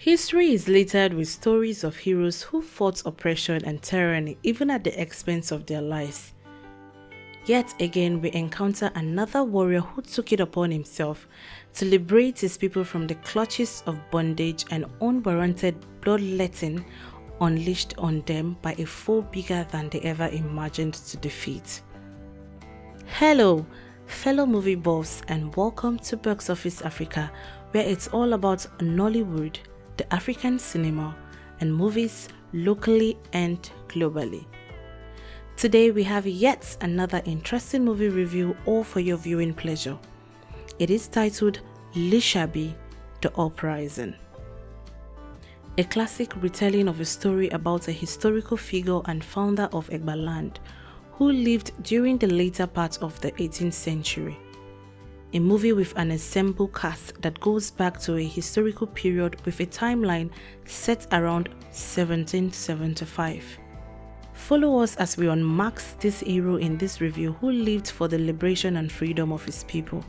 History is littered with stories of heroes who fought oppression and tyranny even at the expense of their lives. Yet again, we encounter another warrior who took it upon himself to liberate his people from the clutches of bondage and unwarranted bloodletting unleashed on them by a foe bigger than they ever imagined to defeat. Hello, fellow movie buffs, and welcome to Box Office Africa, where it's all about Nollywood, the African cinema, and movies locally and globally. Today we have yet another interesting movie review, all for your viewing pleasure. It is titled Lisabi The Uprising. A classic retelling of a story about a historical figure and founder of Egbaland who lived during the later part of the 18th century. A movie with an ensemble cast that goes back to a historical period with a timeline set around 1775. Follow us as we unmark this hero in this review who lived for the liberation and freedom of his people.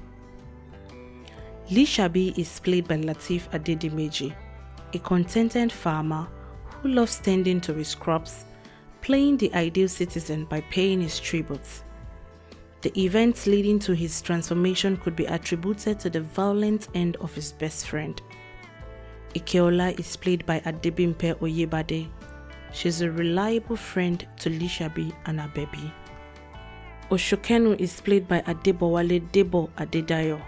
Lisabi is played by Lateef Adedimeji, a contented farmer who loves tending to his crops, playing the ideal citizen by paying his tributes. The events leading to his transformation could be attributed to the violent end of his best friend. Ikeduba is played by Adebimpe Oyebade. She's a reliable friend to Lisabi and her baby. Oshokenu is played by Debo Adedayo.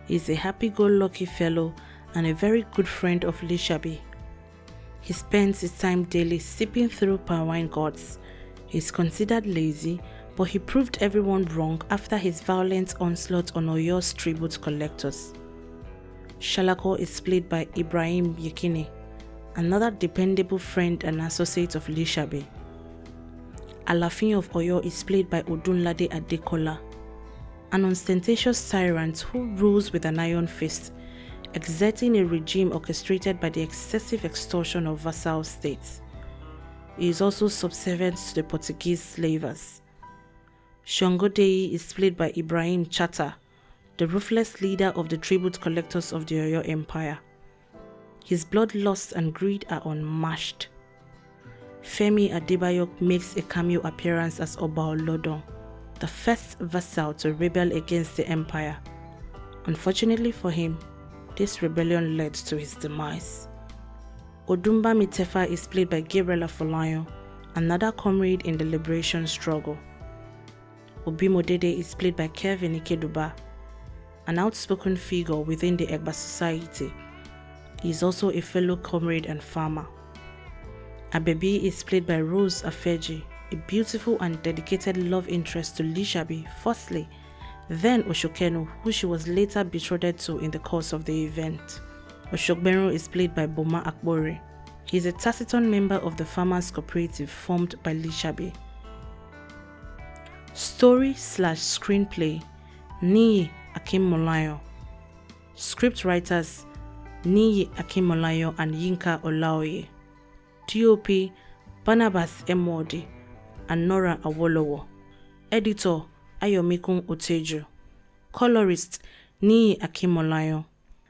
He's a happy-go-lucky fellow and a very good friend of Lisabi. He spends his time daily sipping through palm wine gourds. He's considered lazy, but he proved everyone wrong after his violent onslaught on Oyo's tribute collectors. Shalako is played by Ibrahim Yekini, another dependable friend and associate of Lisabi. Alafin of Oyo is played by Odunlade Adekola, an ostentatious tyrant who rules with an iron fist, exerting a regime orchestrated by the excessive extortion of vassal states. He is also subservient to the Portuguese slavers. Shongodei is played by Ibrahim Chata, the ruthless leader of the tribute collectors of the Oyo Empire. His bloodlust and greed are unmatched. Femi Adebayo makes a cameo appearance as Oba Olodon, the first vassal to rebel against the empire. Unfortunately for him, this rebellion led to his demise. Odumba Mitefa is played by Gabriel Afolayan, another comrade in the liberation struggle. Obimodede is played by Kelvin Ikeduba, an outspoken figure within the Egba society. He is also a fellow comrade and farmer. Abebi is played by Rose Afeji, a beautiful and dedicated love interest to Lisabi firstly, then Oshokenu, who she was later betrothed to in the course of the event. Oshokbenro is played by Boma Akbore. He is a taciturn member of the farmers cooperative formed by Lisabi. Story/screenplay Niyi Akinmolayo. Script writers Niyi Akinmolayo and Yinka Olaoye. DOP Barnabas Emodi and Nora Awolowo. Editor Ayomikun Oteju. Colorist Niyi Akinmolayo.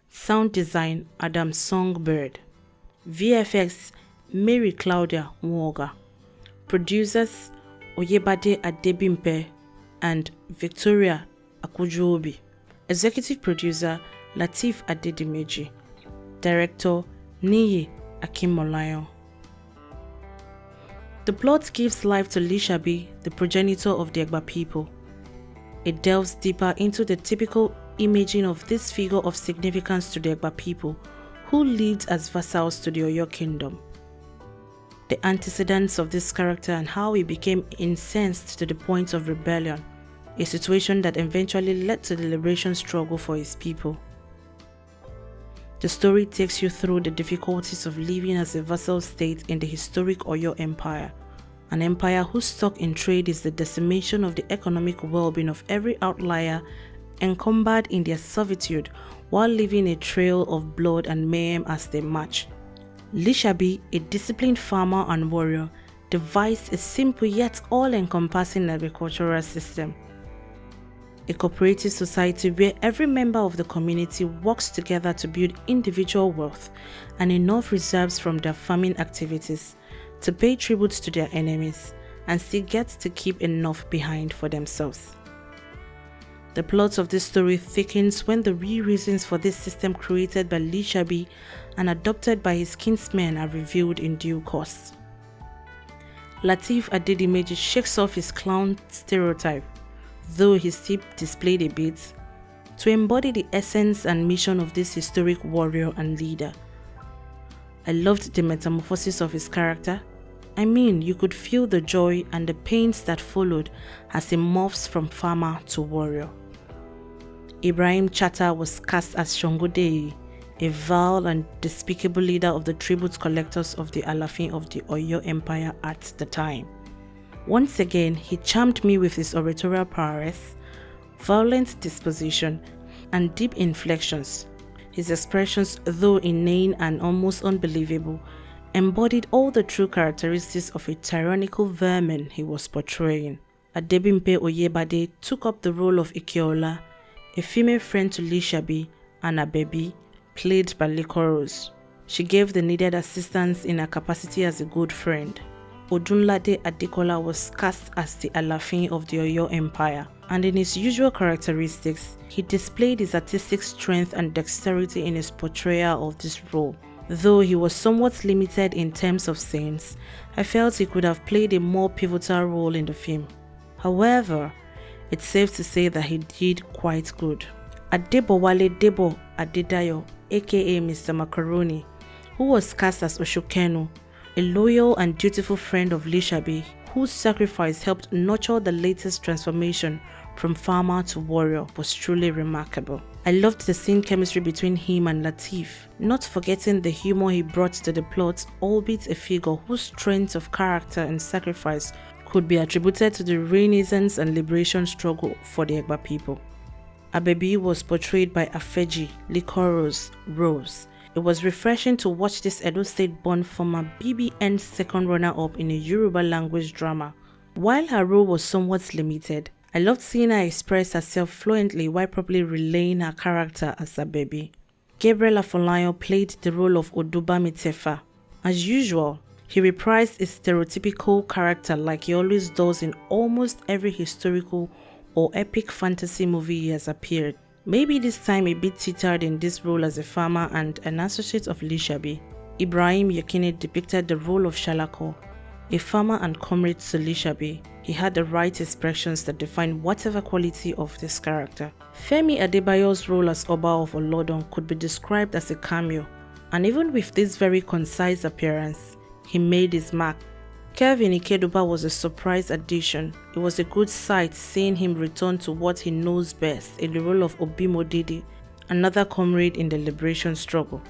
Sound design Adam Songbird. VFX Mary Claudia Mwoga. Producers Oyebade Adebimpe and Victoria Akujuobi. Executive producer Lateef Adedimeji. Director Niyi Akinmolayo. The plot gives life to Lisabi, the progenitor of the Egba people. It delves deeper into the typical imaging of this figure of significance to the Egba people, who lived as vassals to the Oyo kingdom. The antecedents of this character and how he became incensed to the point of rebellion, a situation that eventually led to the liberation struggle for his people. The story takes you through the difficulties of living as a vassal state in the historic Oyo Empire, an empire whose stock in trade is the decimation of the economic well-being of every outlier encumbered in their servitude while leaving a trail of blood and mayhem as they march. Lisabi, a disciplined farmer and warrior, devised a simple yet all-encompassing agricultural system. a cooperative society where every member of the community works together to build individual wealth and enough reserves from their farming activities to pay tributes to their enemies and still get to keep enough behind for themselves. The plot of this story thickens when the real reasons for this system created by Lisabi and adopted by his kinsmen are revealed in due course. Lateef Adedimeji shakes off his clown stereotype, though he still displayed a bit, to embody the essence and mission of this historic warrior and leader. I loved the metamorphosis of his character. I mean, you could feel the joy and the pains that followed as he morphs from farmer to warrior. Ibrahim Chatta was cast as Shongodei, a vile and despicable leader of the tribute collectors of the Alafin of the Oyo Empire at the time. Once again, he charmed me with his oratorial prowess, violent disposition, and deep inflections. His expressions, though inane and almost unbelievable, embodied all the true characteristics of a tyrannical vermin he was portraying. Adebimpe Oyebade took up the role of Ikeola, a female friend to Lisabi, and Abebi, played by Licorice. She gave the needed assistance in her capacity as a good friend. Odunlade Adekola was cast as the Alafin of the Oyo Empire, and in his usual characteristics, he displayed his artistic strength and dexterity in his portrayal of this role. Though he was somewhat limited in terms of scenes, I felt he could have played a more pivotal role in the film. However, it's safe to say that he did quite good. Debo Adedayo, aka Mr. Macaroni, who was cast as Oshokenu, a loyal and dutiful friend of Lisabi, whose sacrifice helped nurture the latest transformation from farmer to warrior, was truly remarkable. I loved the scene chemistry between him and Lateef, not forgetting the humor he brought to the plot, albeit a figure whose strength of character and sacrifice could be attributed to the Renaissance and liberation struggle for the Egba people. Abebi was portrayed by Afeji, Licorice, Rose. It was refreshing to watch this Edo State-born former BBN second runner-up in a Yoruba language drama. While her role was somewhat limited, I loved seeing her express herself fluently while properly relaying her character as Abebi. Gabriel Afolayan played the role of Oduba Mitefa. As usual, he reprised a stereotypical character like he always does in almost every historical or epic fantasy movie he has appeared. Maybe this time a bit teetered in this role as a farmer and an associate of Lisabi. Ibrahim Yekini depicted the role of Shalako, a farmer and comrade to Lisabi. He had the right expressions that define whatever quality of this character. Femi Adebayo's role as Oba of Olodun could be described as a cameo, and even with this very concise appearance, he made his mark. Kelvin Ikeduba was a surprise addition. It was a good sight seeing him return to what he knows best in the role of Obimodidi, another comrade in the liberation struggle.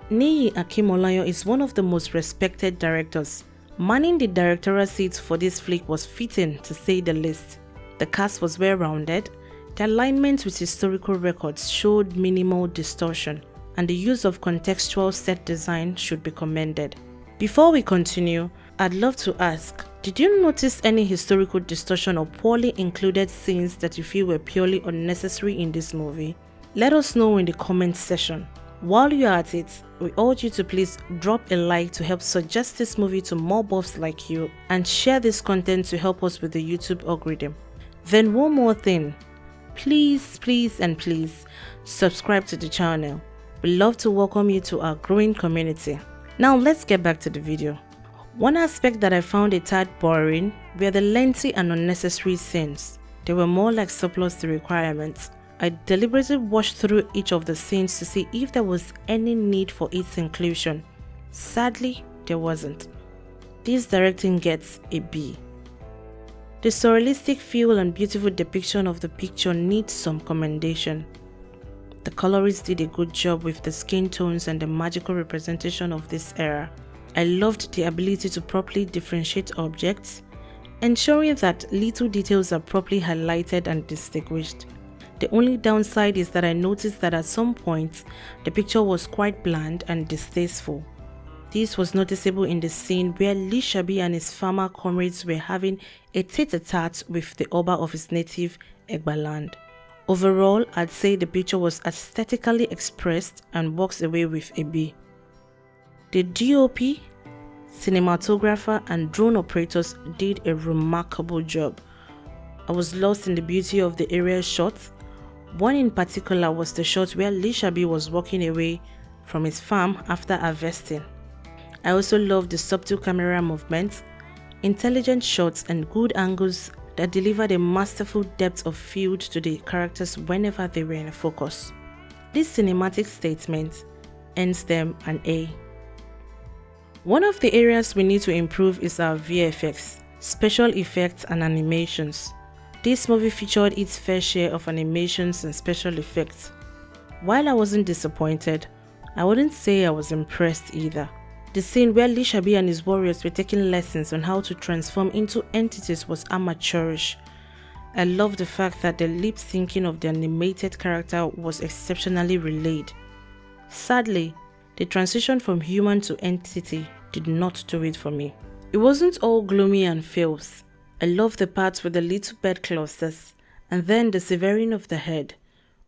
Niyi Akimolayo is one of the most respected directors. Manning the directorial seat for this flick was fitting, to say the least. The cast was well-rounded, the alignment with historical records showed minimal distortion, and the use of contextual set design should be commended. Before we continue, I'd love to ask, did you notice any historical distortion or poorly included scenes that you feel were purely unnecessary in this movie? Let us know in the comments section. While you're at it, we urge you to please drop a like to help suggest this movie to more buffs like you and share this content to help us with the YouTube algorithm. Then one more thing, please subscribe to the channel. We'd love to welcome you to our growing community. Now let's get back to the video. One aspect that I found a tad boring were the lengthy and unnecessary scenes. They were more like surplus to requirements. I deliberately watched through each of the scenes to see if there was any need for its inclusion. Sadly, there wasn't. This directing gets a B. The surrealistic feel and beautiful depiction of the picture needs some commendation. The colorists did a good job with the skin tones and the magical representation of this era. I loved the ability to properly differentiate objects, ensuring that little details are properly highlighted and distinguished. The only downside is that I noticed that at some points, the picture was quite bland and distasteful. This was noticeable in the scene where Lisabi and his farmer comrades were having a tete-a-tete with the Oba of his native Egba land. Overall, I'd say the picture was aesthetically expressed and walks away with a B. The DOP, cinematographer and drone operators did a remarkable job. I was lost in the beauty of the aerial shots. One in particular was the shot where Lisabi was walking away from his farm after harvesting. I also loved the subtle camera movements, intelligent shots and good angles that delivered a masterful depth of field to the characters whenever they were in focus. This cinematic statement earns them an A. One of the areas we need to improve is our VFX, special effects and animations. This movie featured its fair share of animations and special effects. While I wasn't disappointed, I wouldn't say I was impressed either. The scene where Lisabi and his warriors were taking lessons on how to transform into entities was amateurish. I love the fact that the lip syncing of the animated character was exceptionally relayed. Sadly, the transition from human to entity did not do it for me. It wasn't all gloomy and feels. I love the parts with the little bed clusters and then the severing of the head,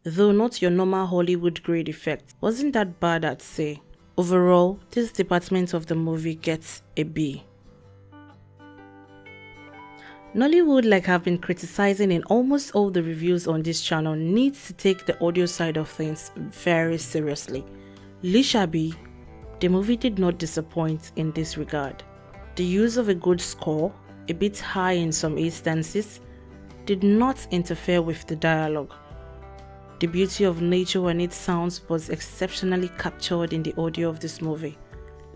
though not your normal Hollywood grade effect. Wasn't that bad, I'd say. Overall, this department of the movie gets a B. Nollywood, like I've been criticizing in almost all the reviews on this channel, needs to take the audio side of things very seriously. Lisabi, the movie did not disappoint in this regard. The use of a good score, a bit high in some instances, did not interfere with the dialogue. The beauty of nature and its sounds was exceptionally captured in the audio of this movie.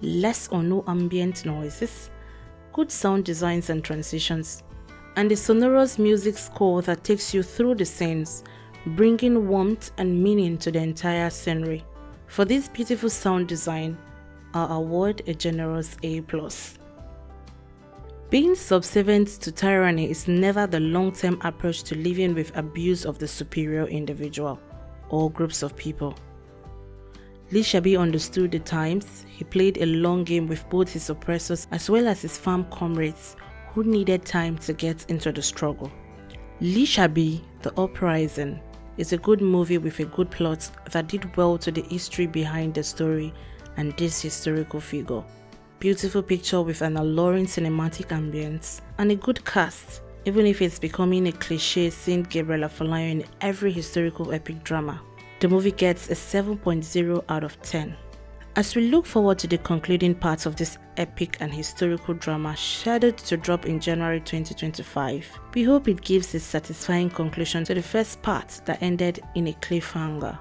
Less or no ambient noises, good sound designs and transitions, and a sonorous music score that takes you through the scenes, bringing warmth and meaning to the entire scenery. For this beautiful sound design, I'll award a generous A+. Being subservient to tyranny is never the long-term approach to living with abuse of the superior individual or groups of people. Lisabi understood the times. He played a long game with both his oppressors as well as his farm comrades who needed time to get into the struggle. Lisabi The Uprising is a good movie with a good plot that did well to the history behind the story and this historical figure. Beautiful picture with an alluring cinematic ambience and a good cast, even if it's becoming a cliche seeing Gabriel Afolayan in every historical epic drama. The movie gets a 7.0 out of 10. As we look forward to the concluding parts of this epic and historical drama scheduled to drop in January 2025, we hope it gives a satisfying conclusion to the first part that ended in a cliffhanger.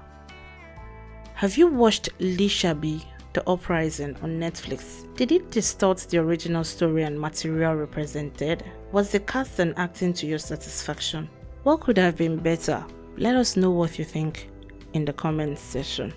Have you watched Lisabi The Uprising on Netflix? Did it distort the original story and material represented? Was the cast and acting to your satisfaction? What could have been better? Let us know what you think in the comments section.